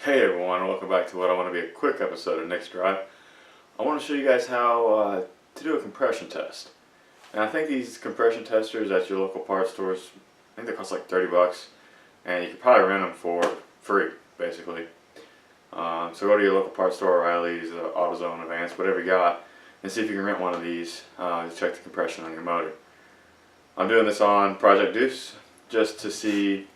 Hey everyone, welcome back to what I want to be a quick episode of Nick's Drive. I want to show you guys how to do a compression test. And I think these compression testers at your local parts stores, I think they cost like 30 bucks. And you can probably rent them for free, basically. So go to your local parts store, O'Reilly's, AutoZone, Advance, whatever you got, and see if you can rent one of these to check the compression on your motor. I'm doing this on Project Deuce just to see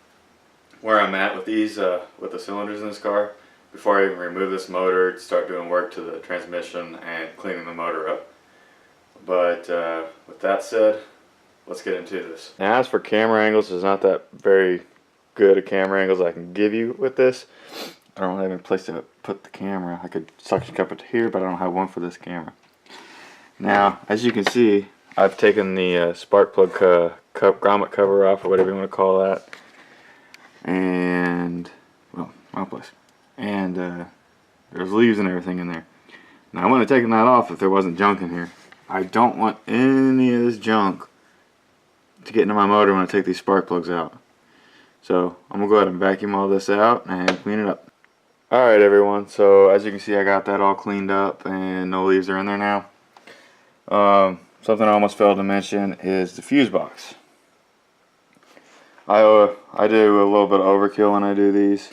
where I'm at with these, with the cylinders in this car, before I even remove this motor to start doing work to the transmission and cleaning the motor up. But with that said, let's get into this. Now, as for camera angles, there's not that very good of camera angles I can give you with this. I don't have any place to put the camera. I could suction cup it here, but I don't have one for this camera. Now, as you can see, I've taken the spark plug grommet cover off, or whatever you want to call that. And, well, wrong place. And there's leaves and everything in there. Now I would have taken that off if there wasn't junk in here. I don't want any of this junk to get into my motor when I take these spark plugs out. So I'm going to go ahead and vacuum all this out and clean it up. Alright everyone, so as you can see I got that all cleaned up and no leaves are in there now. Something I almost failed to mention is the fuse box. I do a little bit of overkill when I do these.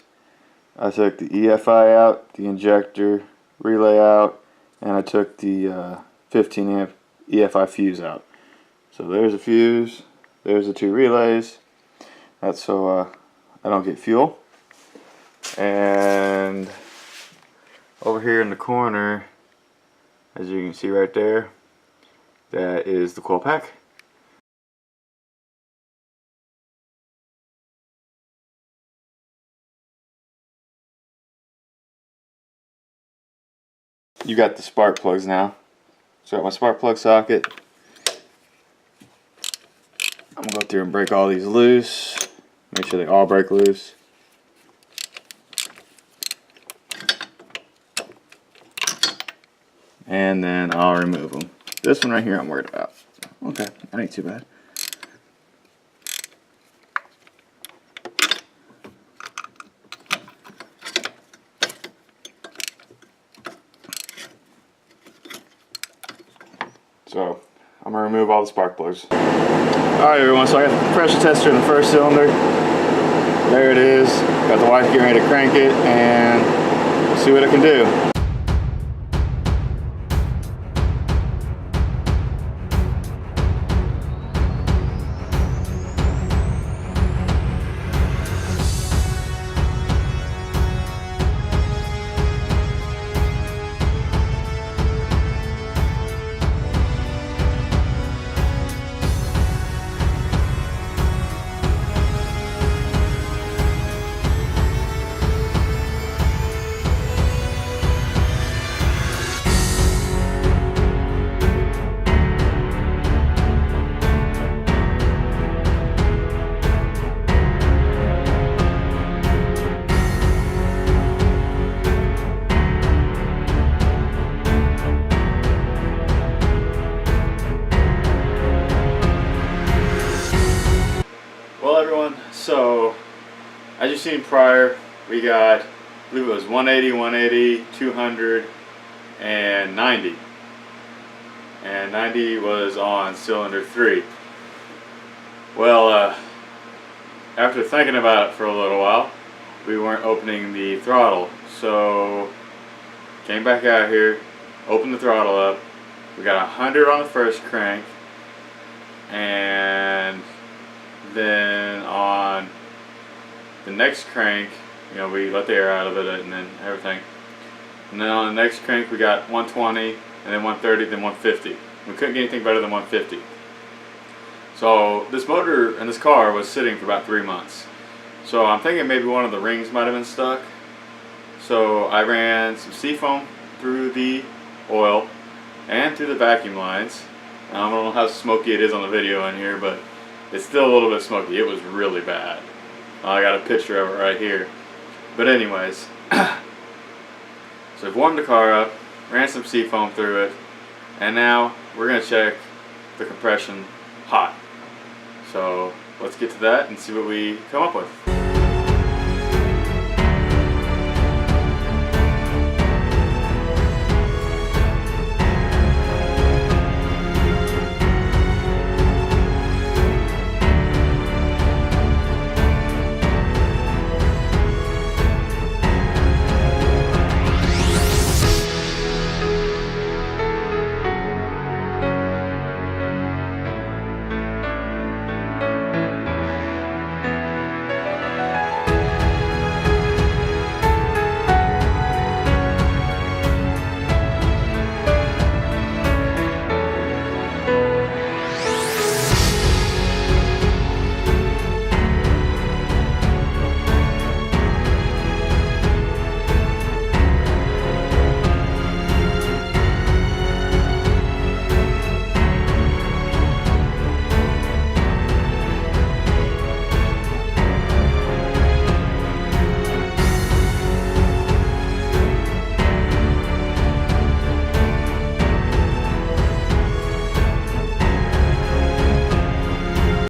I took the EFI out, the injector relay out, and I took the 15 amp EFI fuse out. So there's a fuse, there's the two relays. That's so I don't get fuel. And over here in the corner, as you can see right there, that is the coil pack. You got the spark plugs now. So I got my spark plug socket. I'm gonna go through and break all these loose. Make sure they all break loose. And then I'll remove them. This one right here I'm worried about. Okay, that ain't too bad. So, I'm going to remove all the spark plugs. Alright everyone, so I got the compression tester in the first cylinder. There it is. Got the wife getting ready to crank it, and we'll see what it can do. So, as you've seen prior, we got, I believe it was 180, 180, 200, and 90. And 90 was on cylinder 3. Well, after thinking about it for a little while, we weren't opening the throttle. So, came back out here, opened the throttle up. We got 100 on the first crank, and then on the next crank, you know, we let the air out of it and then everything. And then on the next crank we got 120, and then 130, then 150. We couldn't get anything better than 150. So this motor in this car was sitting for about 3 months. So I'm thinking maybe one of the rings might have been stuck. So I ran some seafoam through the oil and through the vacuum lines. I don't know how smoky it is on the video in here, but it's still a little bit smoky. It was really bad. I got a picture of it right here. But anyways, so I've warmed the car up, ran some seafoam through it, and now we're going to check the compression hot. So let's get to that and see what we come up with.